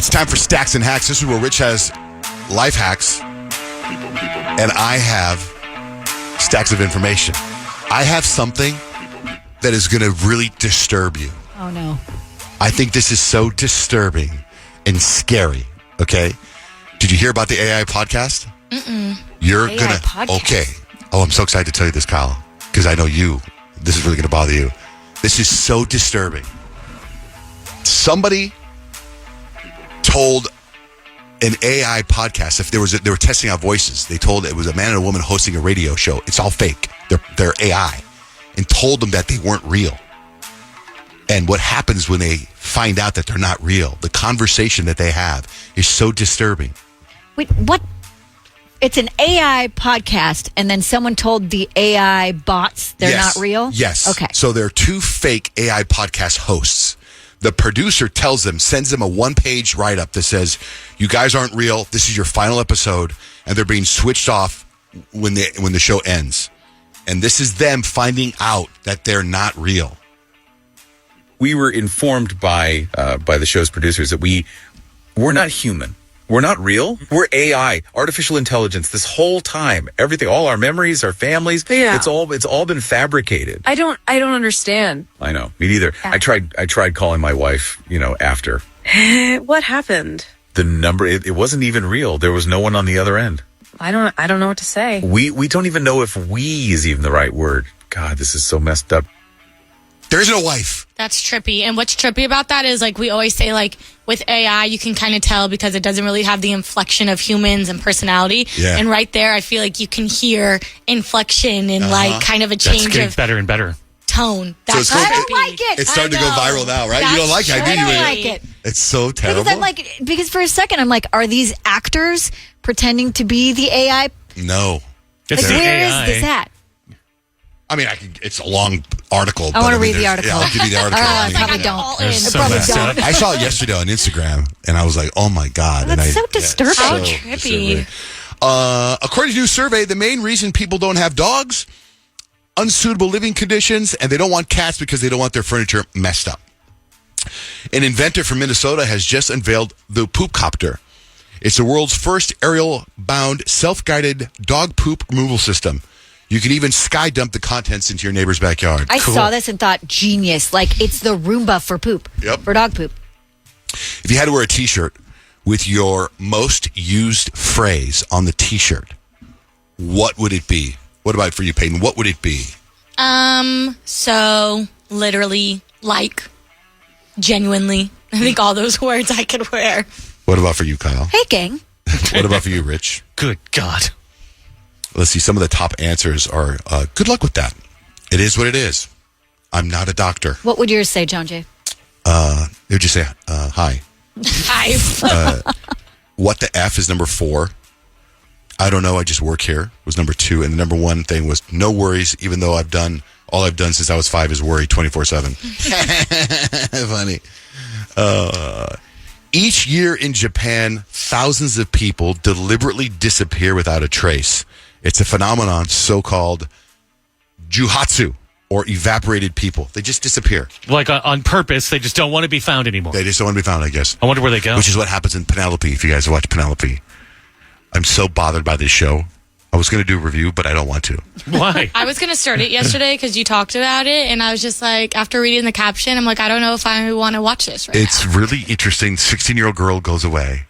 It's time for Stacks and Hacks. This is where Rich has life hacks, and I have stacks of information. I have something that is going to really disturb you. Oh, no. I think this is so disturbing and scary, okay? Did you hear about the AI podcast? You're AI going to... podcast? Okay. Oh, I'm so excited to tell you this, Kyle, because I know you. This is really going to bother you. This is so disturbing. Somebody told an AI podcast, if they were testing out voices, they told it was a man and a woman hosting a radio show. It's all fake. They're AI, and told them that they weren't real. And what happens when they find out that they're not real? The conversation that they have is so disturbing. Wait, what? It's an AI podcast, and then someone told the AI bots they're not real? Yes. Okay. So there are two fake AI podcast hosts. The producer sends them a one-page write-up that says, you guys aren't real. This is your final episode. And they're being switched off when the show ends. And this is them finding out that they're not real. We were informed by the show's producers that we're not human. We're not real. We're AI, artificial intelligence. This whole time, everything, all our memories, our families, Yeah. it's all been fabricated. I don't understand. I know, me neither. I tried calling my wife, after What happened? the number. It wasn't even real. There was no one on the other end. I don't know what to say. We don't even know if "we" is even the right word. God, this is so messed up. There's no wife. That's trippy. And what's trippy about that is, we always say, with AI, you can kind of tell because it doesn't really have the inflection of humans and personality. Yeah. And right there, I feel like you can hear inflection and, kind of a That's change getting of better and better. tone. That's I don't like it. It's starting to go viral now, right? You don't like it. I I knew you don't would. like it. It's so terrible. Because for a second, I'm like, are these actors pretending to be the AI? No. It's the Where AI. is this at? I mean, it's a long article. I want to read the article. Yeah, I'll give you the article. I I mean, probably yeah. don't. There's I so probably messed don't. up. I saw it yesterday on Instagram, and I was like, "Oh my god!" That's and so disturbing. How so trippy. disturbing. According to a new survey, the main reason people don't have dogs, unsuitable living conditions, and they don't want cats because they don't want their furniture messed up. An inventor from Minnesota has just unveiled the Poop Copter. It's the world's first aerial-bound, self-guided dog poop removal system. You can even sky dump the contents into your neighbor's backyard. I saw this and thought, genius. It's the Roomba for poop. Yep. For dog poop. If you had to wear a T-shirt with your most used phrase on the T-shirt, what would it be? What about for you, Peyton? What would it be? So literally, genuinely. I think all those words I could wear. What about for you, Kyle? Hey, gang. What about for you, Rich? Good God. Let's see. Some of the top answers are, good luck with that. It is what it is. I'm not a doctor. What would yours say, John Jay? They would just say, hi. What the F is number 4. I don't know. I just work here was number 2. And the number 1 thing was no worries, even though all I've done since I was 5 is worry 24/7. Funny. Each year in Japan, thousands of people deliberately disappear without a trace. It's a phenomenon so-called juhatsu, or evaporated people. They just disappear. On purpose, they just don't want to be found anymore. They just don't want to be found, I guess. I wonder where they go. Which is what happens in Penelope, if you guys watch Penelope. I'm so bothered by this show. I was going to do a review, but I don't want to. Why? I was going to start it yesterday because you talked about it, and I was just after reading the caption, I'm like, I don't know if I want to watch this right It's now. really interesting. 16-year-old girl goes away.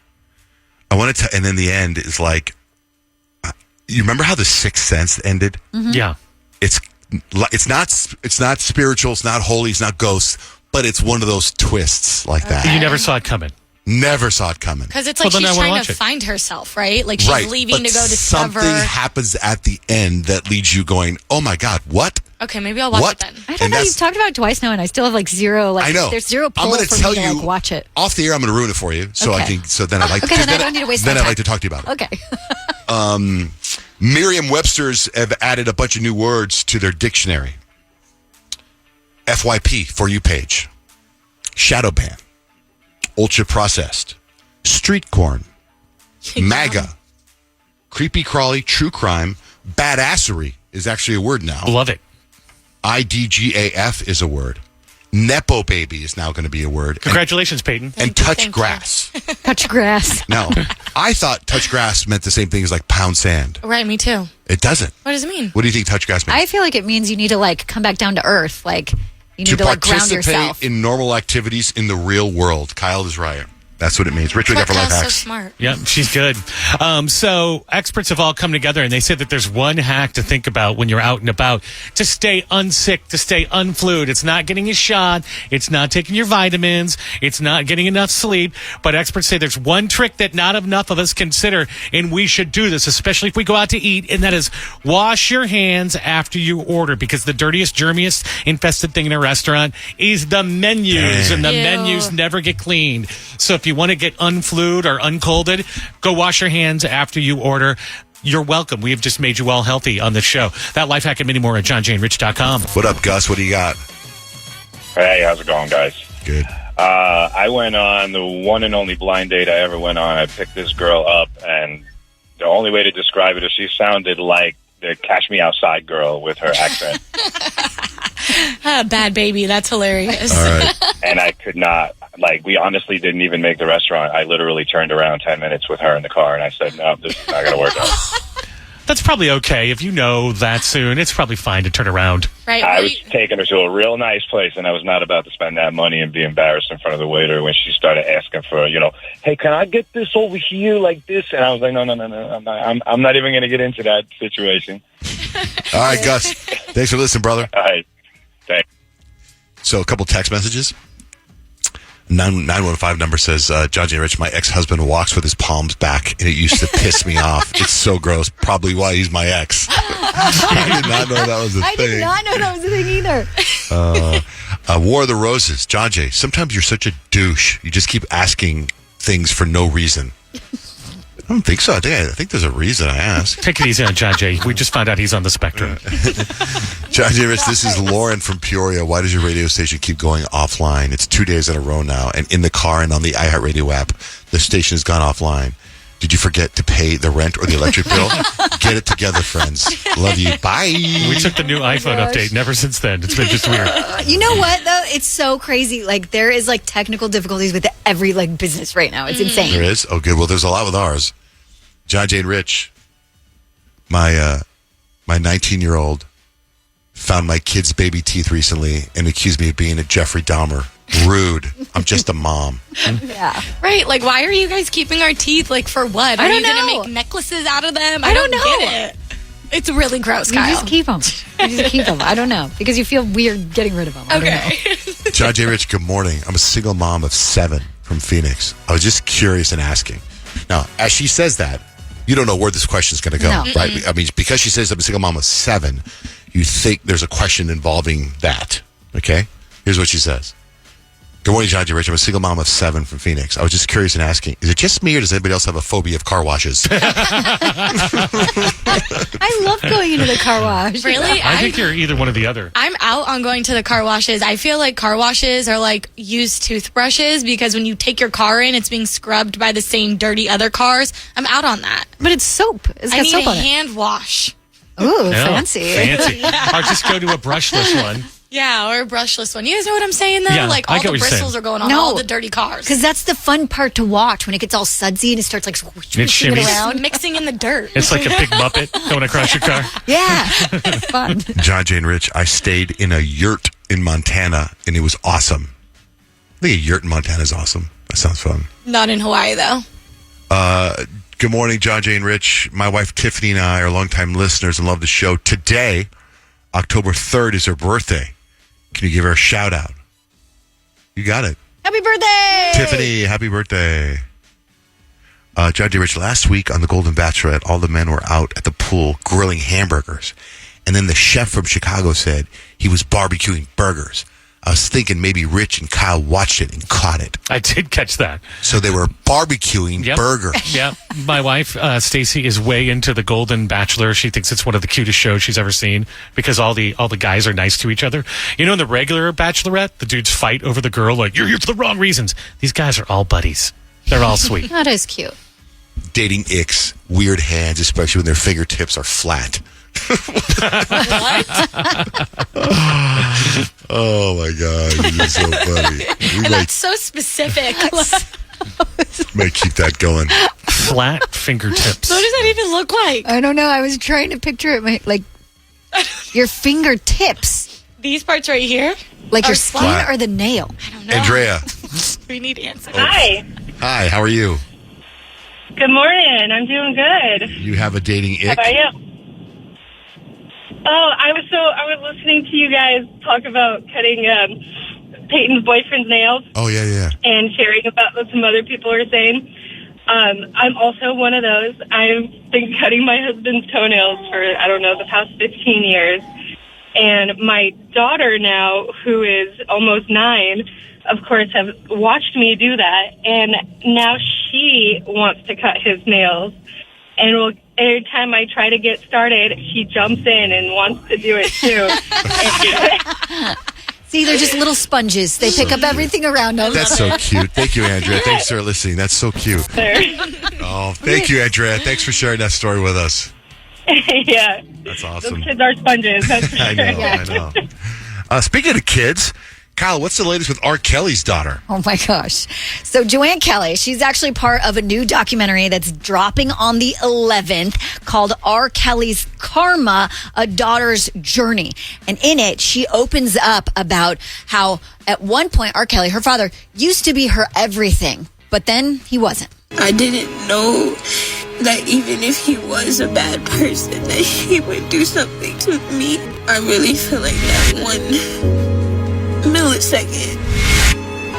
I want to and then the end is you remember how The Sixth Sense ended? Mm-hmm. Yeah. It's not spiritual, it's not holy, it's not ghosts, but it's one of those twists like that. You never saw it coming. Never saw it coming. Because it's Well, then I she's wanna trying watch to it. find herself, right? She's Right, leaving but to go discover. something happens at the end that leads you going, oh my God, what? Okay, maybe I'll watch What? it then. I don't And know. that's- You've talked about it twice now, and I still have zero. I know. There's zero pull I'm for going to tell me to you watch it. off the air. I'm going to ruin it for you, so Okay. then I'd like. Okay, then I don't need to waste my Then I'd time. like to talk to you about it. Okay. Merriam-Webster's have added a bunch of new words to their dictionary. FYP for you page, shadow ban, ultra processed, street corn, MAGA, creepy crawly, true crime, badassery is actually a word now. Love it. IDGAF is a word. Nepo baby is now going to be a word. Congratulations, Peyton. And you, touch thank you. grass. Touch grass. No, I thought touch grass meant the same thing as like pound sand. Right, me too. It doesn't. What does it mean? What do you think touch grass means? I feel like it means you need to like come back down to earth. Like you need to like ground yourself. participate in normal activities in the real world. Kyle is right. That's what it means. Rich, we got for life Kyle's so hacks. smart. Yeah, she's good. So experts have all come together and they say that there's one hack to think about when you're out and about to stay unsick, to stay unflued. It's not getting a shot. It's not taking your vitamins. It's not getting enough sleep. But experts say there's one trick that not enough of us consider, and we should do this, especially if we go out to eat, and that is wash your hands after you order, because the dirtiest, germiest, infested thing in a restaurant is the menus, and the Ew. menus never get cleaned. So if you want to get unflued or uncolded, go wash your hands after you order. You're welcome. We have just made you all healthy on the show. That life hack and many more at johnjaneRich.com. What up, Gus? What do you got? Hey, how's it going, guys? Good. I went on the one and only blind date I ever went on. I picked this girl up, and the only way to describe it is she sounded like the Cash Me Outside girl with her accent. Bad baby. That's hilarious. All right. And I could not, we honestly didn't even make the restaurant. I literally turned around 10 minutes with her in the car, and I said, no, this is not going to work out. That's probably okay. If you know that soon, it's probably fine to turn around. Right. I was taking her to a real nice place, and I was not about to spend that money and be embarrassed in front of the waiter when she started asking for, hey, can I get this over here like this? And I was like, no, I'm not even going to get into that situation. All right, Gus. Thanks for listening, brother. All right. Thanks. So a couple text messages. 915 number says, John J. Rich, my ex-husband walks with his palms back, and it used to piss me off. It's so gross. Probably why he's my ex. I did not know that was a thing. I did not know that was a thing either. War of the Roses. John J., sometimes you're such a douche. You just keep asking things for no reason. I don't think so. I think there's a reason I ask. Take it easy on John Jay. We just found out he's on the spectrum. John J. Rich, this is Lauren from Peoria. Why does your radio station keep going offline? It's 2 days in a row now. And in the car and on the iHeartRadio app, the station has gone offline. Did you forget to pay the rent or the electric bill? Get it together, friends. Love you. Bye. We took the new iPhone update, and ever since then, it's been just weird. You know what though? It's so crazy. Like there is like technical difficulties with every like business right now. It's insane. There is? Oh, good. Well, there's a lot with ours. John J. and Rich, my 19-year-old found my kid's baby teeth recently and accused me of being a Jeffrey Dahmer. Rude. I'm just a mom. Yeah. Right. Like, why are you guys keeping our teeth? Like, for what? I don't Are you going know. to make necklaces out of them? I don't know. Get it. It's really gross, You Kyle. just keep them. You just keep them. I don't know because you feel weird getting rid of them. I don't know. Okay. John J. Rich, good morning. I'm a single mom of 7 from Phoenix. I was just curious and asking. Now, as she says that, you don't know where this question is going to go, No. right? I mean, because she says I'm a single mom of 7, you think there's a question involving that, okay? Here's what she says. Good morning, John J. Rich. I'm a single mom of 7 from Phoenix. I was just curious and asking, is it just me or does anybody else have a phobia of car washes? I love going into the car wash. Really? I think you're either one or the other. I'm out on going to the car washes. I feel like car washes are like used toothbrushes because when you take your car in, it's being scrubbed by the same dirty other cars. I'm out on that. But it's soap. It's I got need soap a on it. hand wash. Ooh, No, fancy. Fancy. Or just go to a brushless one. Yeah, or a brushless one. You guys know what I'm saying, though? Yeah, like, I all get the what you're bristles saying. are going on No. all the dirty cars. Because that's the fun part to watch when it gets all sudsy and it starts like swishing it shimmies. around. Mixing in the dirt. It's like a big Muppet going across your car. Yeah, it's fun. John J. and Rich, I stayed in a yurt in Montana, and it was awesome. I think a yurt in Montana is awesome. That sounds fun. Not in Hawaii, though. Good morning, John J. and Rich. My wife Tiffany and I are longtime listeners and love the show. Today, October 3rd, is her birthday. Can you give her a shout out? You got it. Happy birthday, Tiffany, happy birthday. John J. Rich, last week on The Golden Bachelorette, all the men were out at the pool grilling hamburgers. And then the chef from Chicago said he was barbecuing burgers. I was thinking maybe Rich and Kyle watched it and caught it. I did catch that. So they were barbecuing Yep. burgers. Yeah, my wife Stacy is way into the Golden Bachelor. She thinks it's one of the cutest shows she's ever seen because all the guys are nice to each other. You know, in the regular Bachelorette, the dudes fight over the girl like you're here for the wrong reasons. These guys are all buddies. They're all sweet. That is cute. Dating icks, weird hands, especially when their fingertips are flat. Oh my God, you're so funny. We And that's so specific. may keep that going. Flat fingertips. What does that even look like? I don't know. I was trying to picture it, like your fingertips, These parts right here? like Are your skin flat. or the nail. I don't know. Andrea, We need answers. Hi. hi, how are you? Good morning. I'm doing good. You have a dating How ick? about you? Oh, I was listening to you guys talk about cutting Peyton's boyfriend's nails Oh, yeah. and sharing about what some other people are saying. I'm also one of those. I've been cutting my husband's toenails for, I don't know, the past 15 years. And my daughter now, who is almost 9, of course, have watched me do that. And now she wants to cut his nails. And every time I try to get started, she jumps in and wants to do it too. See, they're just little sponges. They pick up everything around them. That's so cute. Thank you, Andrea. Thanks for listening. That's so cute. Oh, thank you, Andrea. Thanks for sharing that story with us. Yeah. That's Those awesome. kids are sponges. That's for I sure. know. Speaking of kids, Kyle, what's the latest with R. Kelly's daughter? Oh my gosh. So Joanne Kelly, she's actually part of a new documentary that's dropping on the 11th called R. Kelly's Karma, A Daughter's Journey. And in it, she opens up about how at one point R. Kelly, her father, used to be her everything, but then he wasn't. I didn't know that even if he was a bad person, that he would do something to me. I really feel like that one millisecond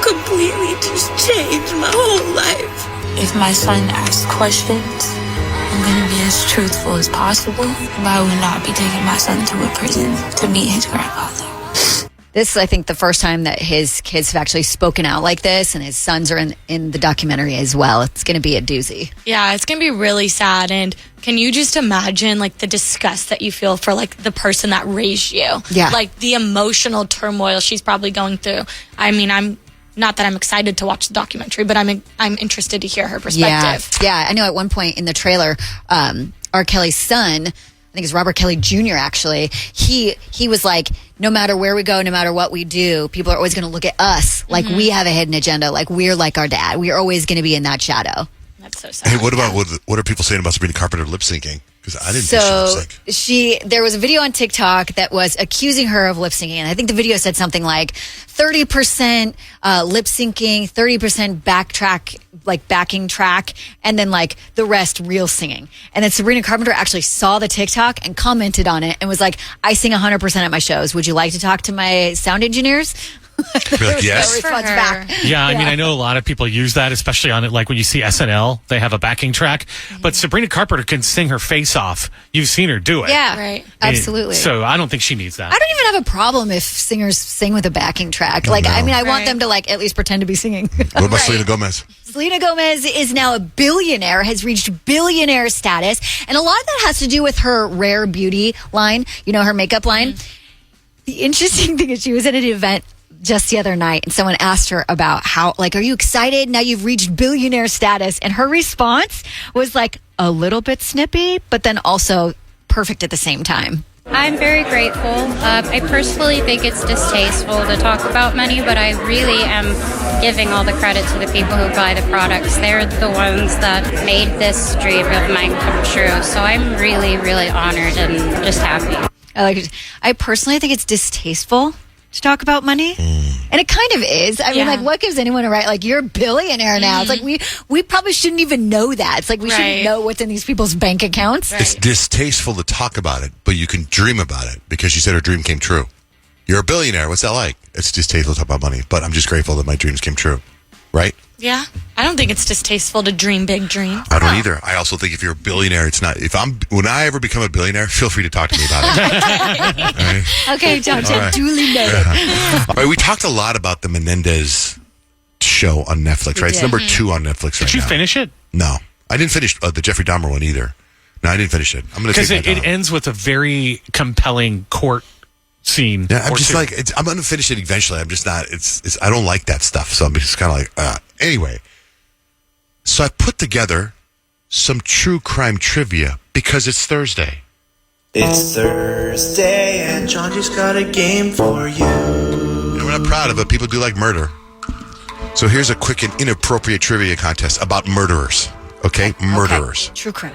completely just changed my whole life. If my son asks questions, I'm going to be as truthful as possible, but I will not be taking my son to a prison to meet his grandfather. This is, I think, the first time that his kids have actually spoken out like this, and his sons are in the documentary as well. It's going to be a doozy. Yeah, it's going to be really sad. And can you just imagine, like, the disgust that you feel for, like, the person that raised you? Yeah. Like, the emotional turmoil she's probably going through. I mean, I'm not that I'm excited to watch the documentary, but I'm interested to hear her perspective. Yeah, I know at one point in the trailer, R. Kelly's son, I think it's Robert Kelly Jr. actually, he was like, no matter where we go, no matter what we do, people are always going to look at us like we have a hidden agenda, like we're like our dad. We're always going to be in that shadow. That's so sad. Hey, what about what are people saying about Sabrina Carpenter lip syncing? Because I didn't think she lip sync. There was a video on TikTok that was accusing her of lip syncing, and I think the video said something like 30% lip syncing, 30% backtrack, like backing track, and then like the rest real singing. And then Sabrina Carpenter actually saw the TikTok and commented on it and was like, "I sing 100% at my shows. Would you like to talk to my sound engineers?" Be like, yes. No response back. Yeah, I mean, I know a lot of people use that, especially on it. Like when you see SNL, they have a backing track. But Sabrina Carpenter can sing her face off. You've seen her do it. Yeah, Right. absolutely. So I don't think she needs that. I don't even have a problem if singers sing with a backing track. Like, I mean, I want them to like at least pretend to be singing. What about Selena Gomez? Selena Gomez is now a billionaire, has reached billionaire status. And a lot of that has to do with her rare beauty line, you know, her makeup line. The interesting thing is she was at an event just the other night and someone asked her about how, like, are you excited now you've reached billionaire status? And her response was like a little bit snippy, but then also perfect at the same time. I'm very grateful. I personally think it's distasteful to talk about money, but I really am giving all the credit to the people who buy the products. They're the ones that made this dream of mine come true. So I'm really, really honored and just happy. I personally think it's distasteful to talk about money. And it kind of is. I mean, like, what gives anyone a right? Like, you're a billionaire now. It's like, we probably shouldn't even know that. It's like, we shouldn't know what's in these people's bank accounts. It's distasteful to talk about it, but you can dream about it because she said her dream came true. You're a billionaire. What's that like? It's distasteful to talk about money, but I'm just grateful that my dreams came true. Right? Yeah. I don't think it's distasteful to dream big dreams. I don't either. I also think if you're a billionaire, it's not. When I ever become a billionaire, feel free to talk to me about it. All right? Okay, John, All duly noted. All right, we talked a lot about the Menendez show on Netflix, right? It's number 2 on Netflix right now. Did you finish it? No. I didn't finish the Jeffrey Dahmer one either. No, I didn't finish it. I'm going to take Because that it ends with a very compelling court scene. Yeah, I'm or just two. like, I'm going to finish it eventually. I'm just not, I don't like that stuff. So I'm just kind of like, Anyway, so I put together some true crime trivia because it's Thursday. It's Thursday and John just got a game for you. We're not proud of it. People do like murder. So here's a quick and inappropriate trivia contest about murderers. Okay? Murderers. Okay. True crime.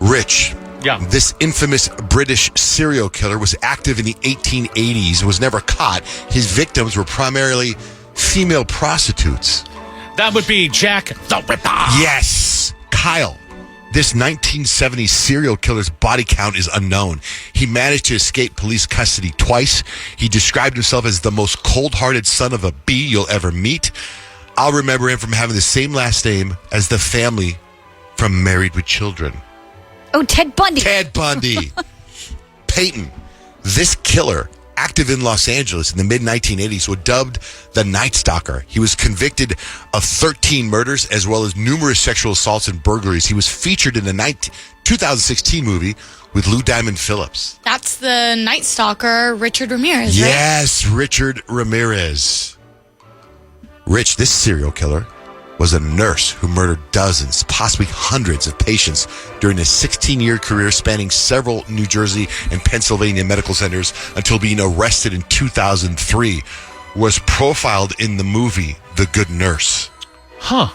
Rich. Yeah. This infamous British serial killer was active in the 1880s, was never caught. His victims were primarily female prostitutes. That would be Jack the Ripper. Yes. Kyle. This 1970s serial killer's body count is unknown. He managed to escape police custody twice. He described himself as the most cold-hearted son of a bee you'll ever meet. I'll remember him from having the same last name as the family from Married with Children. Oh, Ted Bundy. Ted Bundy. Peyton. This killer, active in Los Angeles in the mid-1980s, was dubbed the Night Stalker. He was convicted of 13 murders as well as numerous sexual assaults and burglaries. He was featured in the 2016 movie with Lou Diamond Phillips. That's the Night Stalker, Richard Ramirez, right? Yes, Richard Ramirez. Rich, this serial killer, was a nurse who murdered dozens, possibly hundreds of patients during a 16-year career spanning several New Jersey and Pennsylvania medical centers until being arrested in 2003, was profiled in the movie The Good Nurse. Huh.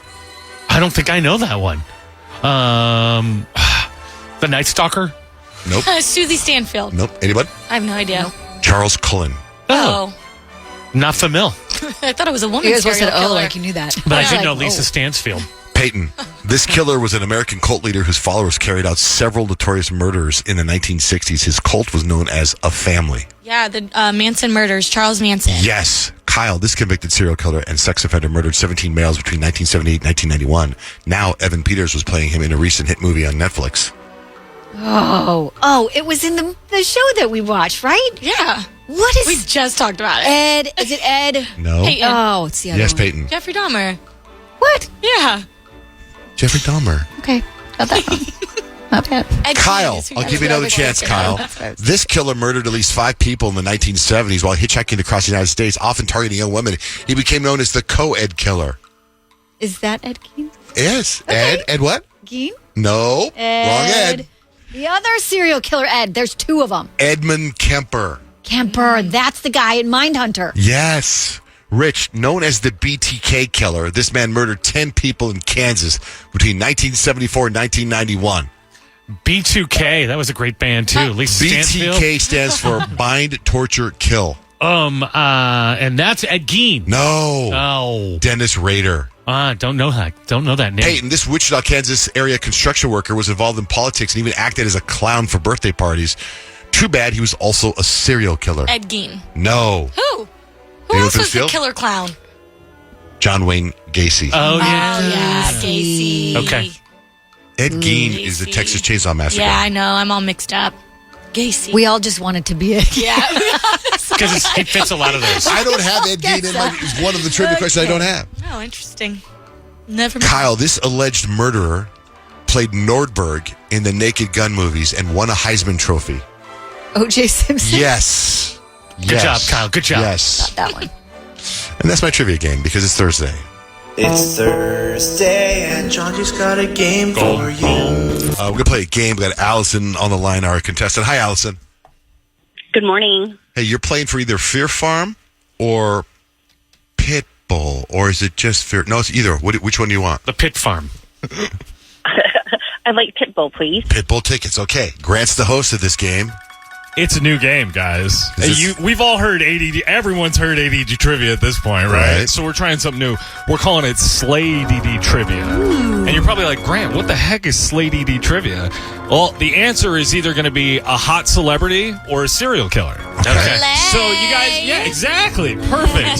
I don't think I know that one. The Night Stalker? Nope. Susie Stanfield. Nope. Anybody? I have no idea. Charles Cullen. Oh. Not familiar. I thought it was a woman You guys serial said, killer. like you knew that. But I Yeah, did like, know Lisa Stansfield. Peyton. This killer was an American cult leader whose followers carried out several notorious murders in the 1960s. His cult was known as A Family. Yeah, the Manson murders, Charles Manson. Yes. Kyle, this convicted serial killer and sex offender, murdered 17 males between 1978 and 1991. Now, Evan Peters was playing him in a recent hit movie on Netflix. Oh, it was in the show that we watched, right? Yeah. What is We just talked about it. Ed? Is it Ed? No. Peyton. Oh, it's the other Yes, one. Peyton. Jeffrey Dahmer. What? Yeah. Jeffrey Dahmer. Okay, got that wrong. Not bad. Ed Kyle, Gein is who I'll does give you the another other chance, voice. Kyle. That's right. This killer murdered at least 5 people in the 1970s while hitchhiking across the United States, often targeting young women. He became known as the co-ed killer. Is that Ed Gein? Yes. Okay. Ed what? Gein? No. Wrong Ed. The other serial killer, Ed. There's 2 of them. Edmund Kemper. Kemper. That's the guy in Mindhunter. Yes. Rich, known as the BTK killer, this man murdered 10 people in Kansas between 1974 and 1991. B2K, that was a great band too. Lisa Stansfield. BTK stands for Bind, Torture, Kill. And that's Ed Gein. No. Oh. Dennis Rader. Don't know that. Don't know that name. Peyton, this Wichita, Kansas area construction worker was involved in politics and even acted as a clown for birthday parties. Too bad he was also a serial killer. Ed Gein. No. Who? Who Anyone else for was the Field? killer clown? John Wayne Gacy. Oh, yeah. Oh, yeah. Gacy. Okay. Ed Gein is the Gacy. Texas Chainsaw Massacre. Yeah, I know. I'm all mixed up. Gacy. We all just wanted to be it. Yeah. Because he fits a lot of those. I don't have Ed Gein in my. It's one of the trivia questions I don't have. Oh, interesting. Never mind. Kyle, this alleged murderer played Nordberg in the Naked Gun movies and won a Heisman Trophy. O.J. Simpson. Yes. Good job, Kyle. Good job. Yes. That one. And that's my trivia game because it's Thursday. It's Thursday and John just got a game for you. We're going to play a game. We got Allison on the line, our contestant. Hi, Allison. Good morning. Hey, you're playing for either Fear Farm or Pitbull, or is it just Fear? No, it's either. Which one do you want? The Pit Farm. I'd like Pitbull, please. Pitbull tickets. Okay. Grant's the host of this game. It's a new game, guys. Is this- We've all heard ADD. Everyone's heard ADD trivia at this point, right? Right. So we're trying something new. We're calling it Slay DD Trivia. And you're probably like, Grant, what the heck is Slay DD Trivia? Well, the answer is either going to be a hot celebrity or a serial killer. Okay. So you guys, yeah, exactly, perfect.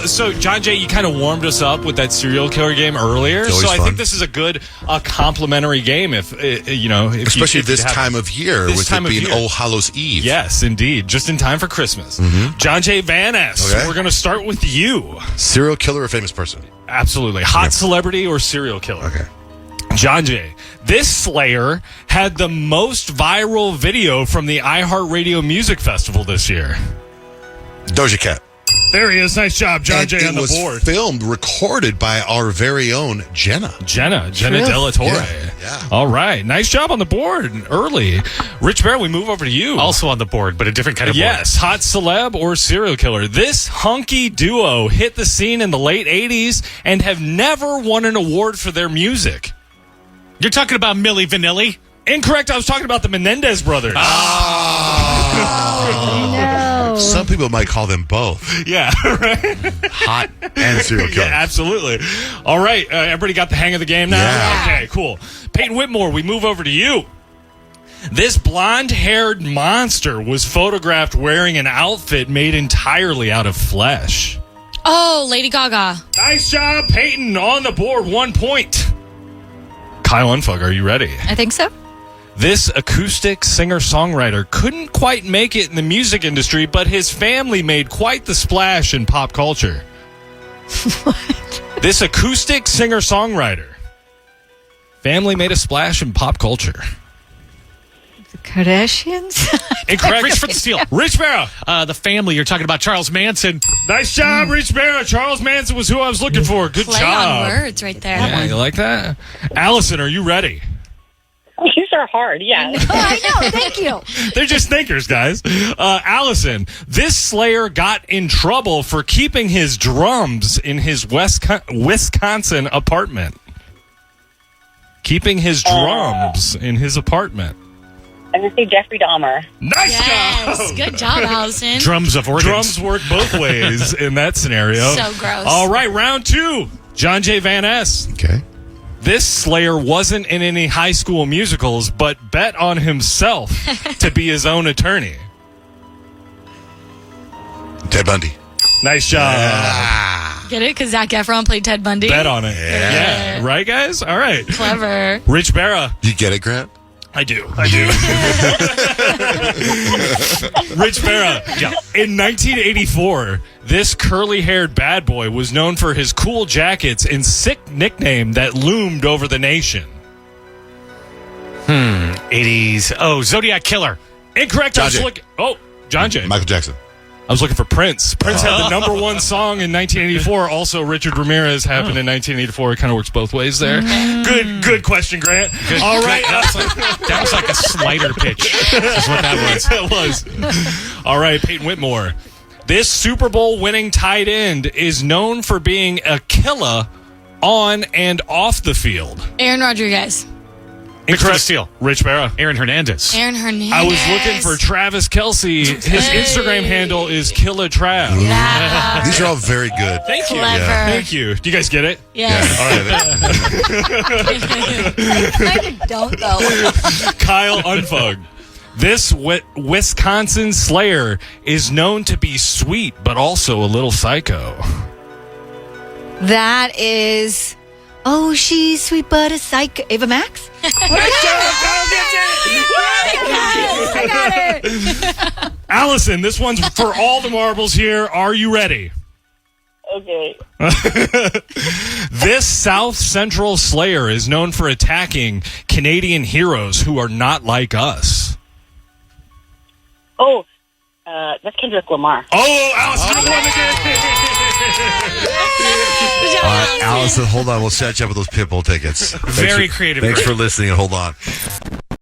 So John Jay, you kind of warmed us up with that serial killer game earlier. It's always So I fun. think this is a good complimentary game. If you know, if Especially you this have- time of year, this with time it of being year. All Hallows Eve. Yes, indeed. Just in time for Christmas. John J. Van Ness, Okay. we're going to start with you. Serial killer or famous person? Absolutely. Hot celebrity or serial killer? Okay. John J. This Slayer had the most viral video from the iHeartRadio Music Festival this year. Doja Cat. There he is. Nice job, John And Jay it on the was board. recorded by our very own Jenna. Jenna Della Torre. Yeah. All right. Nice job on the board early. Rich Bear, we move over to you. Also on the board, but a different kind of Yes, hot celeb or serial killer. This hunky duo hit the scene in the late 80s and have never won an award for their music. board. You're talking about Milli Vanilli? Incorrect. I was talking about the Menendez brothers. No. Some people might call them both Yeah, right. hot and serial killer. Yeah, absolutely. All right. Everybody got the hang of the game now? Yeah. Okay, cool. Peyton Whitmore, we move over to you. This blonde-haired monster was photographed wearing an outfit made entirely out of flesh. Oh, Lady Gaga. Nice job, Peyton, on the board. 1 point. Kyle Unfug, are you ready? I think so. This acoustic singer-songwriter couldn't quite make it in the music industry, but his family made quite the splash in pop culture. What? This acoustic singer-songwriter. Family made a splash in pop culture. The Kardashians? Incorrect. Reach for the steal. Rich Barrow. The family. You're talking about Charles Manson. Nice job, Rich Barrow. Charles Manson was who I was looking for. Good Play job. on words right there. Yeah, you like that? Allison, are you ready? These are hard, yeah. Oh, I know. Thank you. They're just thinkers, guys. Allison, this Slayer got in trouble for keeping his drums in his Wisconsin apartment. Keeping his drums in his apartment. I'm going to say Jeffrey Dahmer. Nice Yes. job! Good job, Allison. Drums of organs. Drums work both ways in that scenario. So gross. All right, round 2. John J. Van Ness. Okay. This Slayer wasn't in any high school musicals, but bet on himself to be his own attorney. Ted Bundy. Nice job. Get it? Because Zac Efron played Ted Bundy. Bet on it. Yeah. Right, guys? All right. Clever. Rich Barra. You get it, Grant? I do. Rich Barra. Yeah. In 1984, this curly-haired bad boy was known for his cool jackets and sick nickname that loomed over the nation. 80s. Oh, Zodiac Killer. Incorrect. John Jay. John Jay. Michael Jackson. I was looking for Prince. Prince had the number 1 song in 1984. Also, Richard Ramirez happened in 1984. It kind of works both ways there. Good question, Grant. All right. That was like a slider pitch. That's what that was. It was. All right, Peyton Whitmore. This Super Bowl winning tight end is known for being a killer on and off the field. Aaron Rodriguez. Rich for the steal. Rich Barra. Aaron Hernandez. Aaron Hernandez. I was looking for Travis Kelce. His Instagram handle is Killa Trav. Yeah. These are all very good. Thank you. Clever. Thank you. Do you guys get it? Yes. All right. I don't, though. Kyle Unfug. This Wisconsin Slayer is known to be sweet, but also a little psycho. That is... Oh, she's sweet but a psycho. Ava Max? Nice job, Kyle gets I got it. Allison, this one's for all the marbles here. Are you ready? Okay. This South Central Slayer is known for attacking Canadian heroes who are not like us. Oh, that's Kendrick Lamar. Oh, Allison, you won the game. All right, Allison, hold on. We'll set you up with those Pitbull tickets. Very creative. Thanks for listening and hold on.